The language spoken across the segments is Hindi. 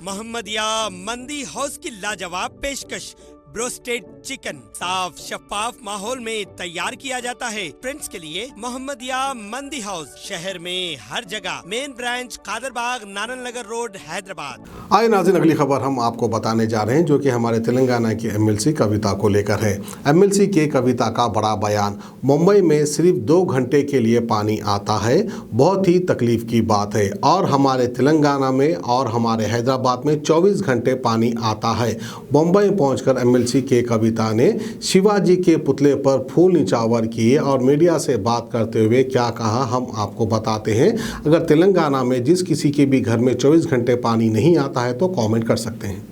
मोहम्मदिया मंदी हाउस की लाजवाब पेशकश। ब्रोस्टेड चिकन साफ शफाफ माहौल में तैयार किया जाता है। फ्रेंड्स के लिए मोहम्मदिया मंदी हाउस, शहर में हर जगह। Main branch Kadarbagh, Narayan Nagar road, Hyderabad. आए नाज़रीन, अगली खबर हम आपको बताने जा रहे हैं जो कि हमारे तेलंगाना की एमएलसी कविता को लेकर है। एमएलसी के कविता का बड़ा बयान। मुंबई में सिर्फ 2 घंटे के लिए पानी आता है, बहुत ही तकलीफ की बात है। और हमारे तेलंगाना में और हमारे हैदराबाद में 24 घंटे पानी आता है। मुंबई पहुंचकर एमएलसी के कविता ने शिवाजी के पुतले पर फूल निछावर किए और मीडिया से बात करते हुए क्या कहा हम आपको बताते हैं। अगर तेलंगाना में जिस किसी के भी घर में 24 घंटे पानी नहीं आता है तो कमेंट कर सकते हैं।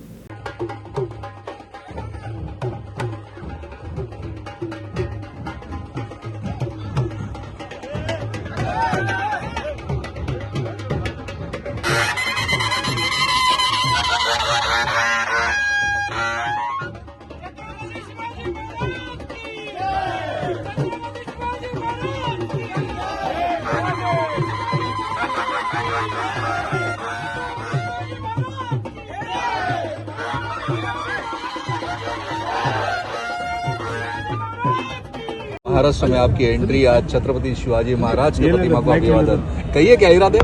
महाराष्ट्र में आपकी एंट्री, आज छत्रपति शिवाजी महाराज की प्रतिमा को अभिवादन, कहिए क्या इरादे?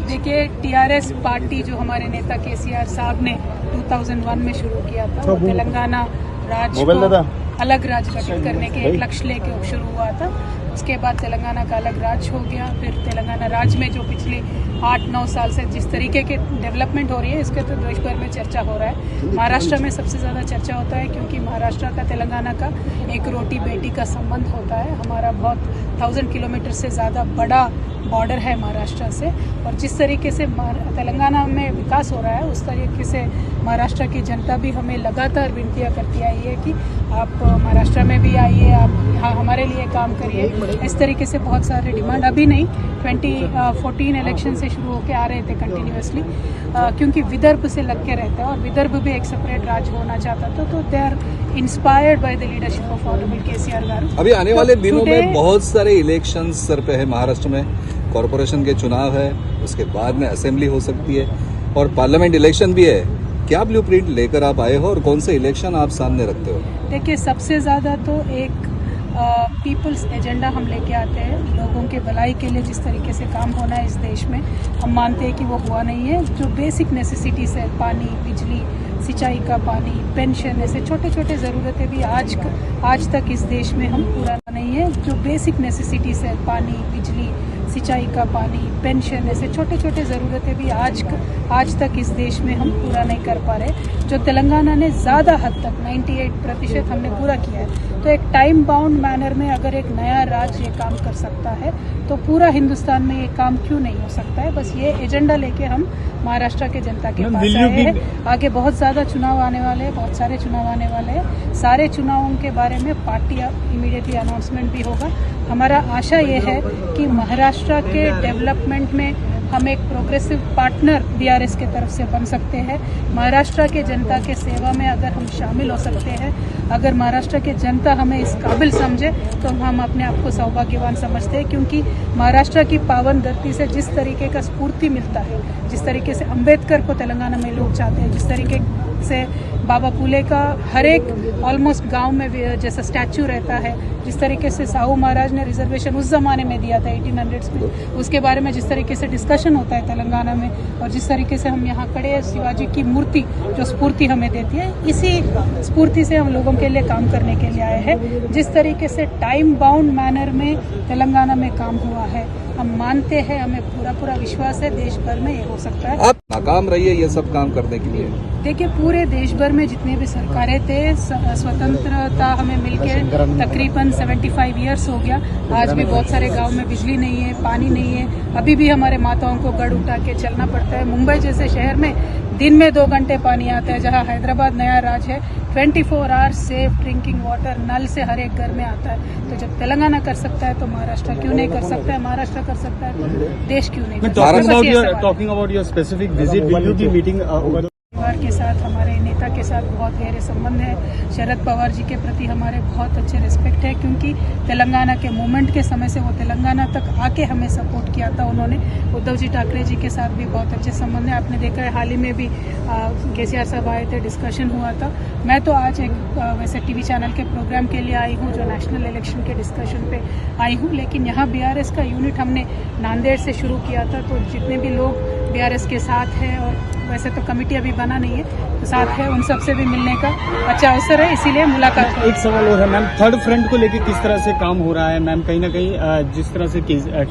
देखिए, टीआरएस पार्टी जो हमारे नेता केसीआर साहब ने 2001 में शुरू किया था, वो तेलंगाना राज्य को अलग राज्य गठित करने के एक लक्ष्य लेके शुरू हुआ था। उसके बाद तेलंगाना का अलग राज्य हो गया। फिर तेलंगाना राज्य में जो पिछले 8-9 साल से जिस तरीके के डेवलपमेंट हो रही है, इसके तो देश भर में चर्चा हो रहा है। महाराष्ट्र में सबसे ज़्यादा चर्चा होता है क्योंकि महाराष्ट्र का तेलंगाना का एक रोटी बेटी का संबंध होता है। हमारा बहुत 1000 किलोमीटर से ज़्यादा बड़ा बॉर्डर है महाराष्ट्र से, और जिस तरीके से तेलंगाना में विकास हो रहा है उस तरीके से महाराष्ट्र की जनता भी हमें लगातार विनतियाँ करती आई है कि आप महाराष्ट्र में भी आइए, आप यहाँ हमारे लिए काम करिए। इस तरीके से बहुत सारे डिमांड अभी नहीं, 2014 इलेक्शन से शुरू होकर आ रहे थे कंटिन्यूसली, क्योंकि विदर्भ से लग के रहते हैं और विदर्भ भी एक सेपरेट राज्य होना चाहता था। तो they are inspired by the leadership of honourable KCR garu. अभी आने वाले दिनों में बहुत सारे इलेक्शन सर पे है। महाराष्ट्र में कॉरपोरेशन के चुनाव है, उसके बाद में असेंबली हो सकती है और पार्लियामेंट इलेक्शन भी है। क्या ब्लूप्रिंट लेकर आप आए हो और कौन से इलेक्शन आप सामने रखते हो? देखिए, सबसे ज़्यादा तो एक पीपल्स एजेंडा हम लेके आते हैं। लोगों के भलाई के लिए जिस तरीके से काम होना है इस देश में, हम मानते हैं कि वो हुआ नहीं है। जो बेसिक नेसेसिटीज है, पानी, बिजली, सिंचाई का पानी, पेंशन, ऐसे छोटे छोटे ज़रूरतें भी आज तक इस देश में हम पूरा नहीं है। जो बेसिक नेसेसिटीज है, पानी, बिजली, सिंचाई का पानी, पेंशन, ऐसे छोटे छोटे ज़रूरतें भी आज तक इस देश में हम पूरा नहीं कर पा रहे। जो तेलंगाना ने ज़्यादा हद तक 98% हमने पूरा किया है। तो एक टाइम बाउंड मैनर में अगर एक नया राज्य ये काम कर सकता है तो पूरा हिंदुस्तान में ये काम क्यों नहीं हो सकता है। बस ये एजेंडा लेके हम महाराष्ट्र के जनता के पास आए हैं। आगे बहुत ज़्यादा चुनाव आने वाले हैं, बहुत सारे चुनाव आने वाले हैं। सारे चुनावों के बारे में पार्टी इमीडिएटली अनाउंसमेंट भी होगा। हमारा आशा ये है कि महाराष्ट्र के डेवलपमेंट में हम एक प्रोग्रेसिव पार्टनर बीआरएस के तरफ से बन सकते हैं। महाराष्ट्र के जनता के सेवा में अगर हम शामिल हो सकते हैं, अगर महाराष्ट्र के जनता हमें इस काबिल समझे तो हम अपने आप को सौभाग्यवान समझते हैं। क्योंकि महाराष्ट्र की पावन धरती से जिस तरीके का स्फूर्ति मिलता है, जिस तरीके से अंबेडकर को तेलंगाना में लोग चाहते हैं, जिस तरीके से बाबा फुले का हर एक ऑलमोस्ट गांव में जैसा स्टैचू रहता है, जिस तरीके से साहू महाराज ने रिजर्वेशन उस जमाने में दिया था 1800s में, उसके बारे में जिस तरीके से डिस्कशन होता है तेलंगाना में, और जिस तरीके से हम यहाँ खड़े हैं, शिवाजी की मूर्ति जो स्फूर्ति हमें देती है, इसी स्फूर्ति से हम लोगों के लिए काम करने के लिए आए हैं। जिस तरीके से टाइम बाउंड मैनर में तेलंगाना में काम हुआ है, हम मानते हैं, हमें पूरा विश्वास है देश भर में ये हो सकता है। आप नाकाम रही है ये सब काम करने के लिए? देखिए, पूरे देश भर में जितने भी सरकारें थे, स्वतंत्रता हमें मिलके तकरीबन 75 ईयर्स हो गया। आज भी बहुत सारे गांव में बिजली नहीं है, पानी नहीं है। अभी भी हमारे माताओं को गढ़ उठा के चलना पड़ता है। मुंबई जैसे शहर में दिन में 2 घंटे पानी आता है, जहां हैदराबाद नया राज्य है 24 आवर्स सेफ ड्रिंकिंग वाटर नल से हर एक घर में आता है। तो जब तेलंगाना कर सकता है तो महाराष्ट्र क्यों नहीं कर सकता है? महाराष्ट्र कर सकता है तो देश क्यों नहीं कर सकता है? Talking about your specific visit, will you be meeting over परिवार के साथ, हमारे नेता के साथ बहुत गहरे संबंध है। शरद पवार जी के प्रति हमारे बहुत अच्छे रिस्पेक्ट है, क्योंकि तेलंगाना के मूवमेंट के समय से वो तेलंगाना तक आके हमें सपोर्ट किया था उन्होंने। उद्धव जी ठाकरे जी के साथ भी बहुत अच्छे संबंध है। आपने देखा है हाल ही में भी केसीआर साहब आए थे, डिस्कशन हुआ था। मैं तो आज एक वैसे टीवी चैनल के प्रोग्राम के लिए आई हूँ जो नेशनल इलेक्शन के डिस्कशन पे आई हूँ, लेकिन यहाँ बीआरएस का यूनिट हमने नांदेड़ से शुरू किया था। तो जितने भी लोग बीआरएस के साथ हैं, और वैसे तो कमेटी अभी बना नहीं है, तो साथ है, उन सबसे भी मिलने का अच्छा अवसर है, इसीलिए मुलाकात हुई। एक सवाल और है मैम, थर्ड फ्रंट को लेकर किस तरह से काम हो रहा है मैम? कहीं ना कहीं जिस तरह से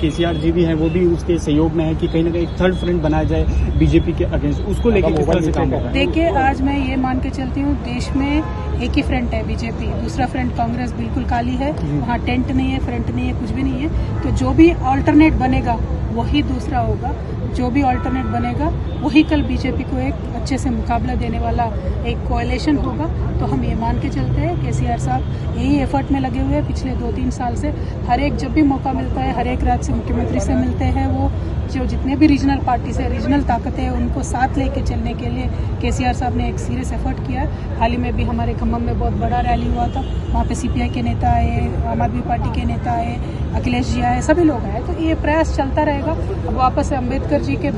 केसीआर जी भी हैं वो भी उसके सहयोग में है कि कहीं ना कहीं एक थर्ड फ्रंट बनाया जाए बीजेपी के अगेंस्ट, उसको लेकर किस तरह से काम हो रहा है? देखिए, आज मैं ये मान के चलती हूँ, देश में एक ही फ्रंट है बीजेपी, दूसरा फ्रंट कांग्रेस बिल्कुल खाली है, वहाँ टेंट नहीं है, फ्रंट नहीं है, कुछ भी नहीं है। तो जो भी ऑल्टरनेट बनेगा वही दूसरा होगा, जो भी ऑल्टरनेट बनेगा वही कल बीजेपी को एक अच्छे से मुकाबला देने वाला एक कोएलिशन होगा। तो हम ये मान के चलते हैं केसीआर साहब यही एफर्ट में लगे हुए हैं पिछले 2-3 साल से। हर एक जब भी मौका मिलता है, हर एक राज्य से मुख्यमंत्री से मिलते हैं, वो जो जितने भी रीजनल पार्टी से रीजनल ताकतें हैं उनको साथ लेके चलने के लिए केसीआर साहब ने एक सीरियस एफर्ट किया है। हाल ही में भी हमारे खम्भम में बहुत बड़ा रैली हुआ था, वहाँ पे सीपीआई के नेता आए, आम आदमी पार्टी के नेता आए, अखिलेश जी आए, सभी लोग आए। तो ये प्रयास चलता रहेगा। अब वापस अम्बेडकर जी के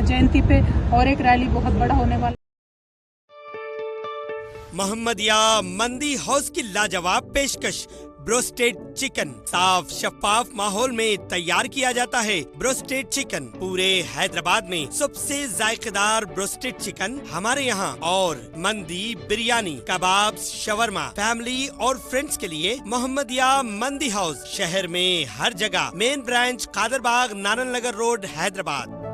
जयंती पे और एक रैली बहुत बड़ा होने वाला। मोहम्मदिया मंदी हाउस की लाजवाब पेशकश, ब्रोस्टेड चिकन साफ शफाफ माहौल में तैयार किया जाता है। ब्रोस्टेड चिकन पूरे हैदराबाद में सबसे जायकेदार ब्रोस्टेड चिकन हमारे यहाँ। और मंदी, बिरयानी, कबाब, शवरमा, फैमिली और फ्रेंड्स के लिए मोहम्मदिया मंदी हाउस, शहर में हर जगह। Main branch Kadarbagh, Narayan Nagar road, Hyderabad.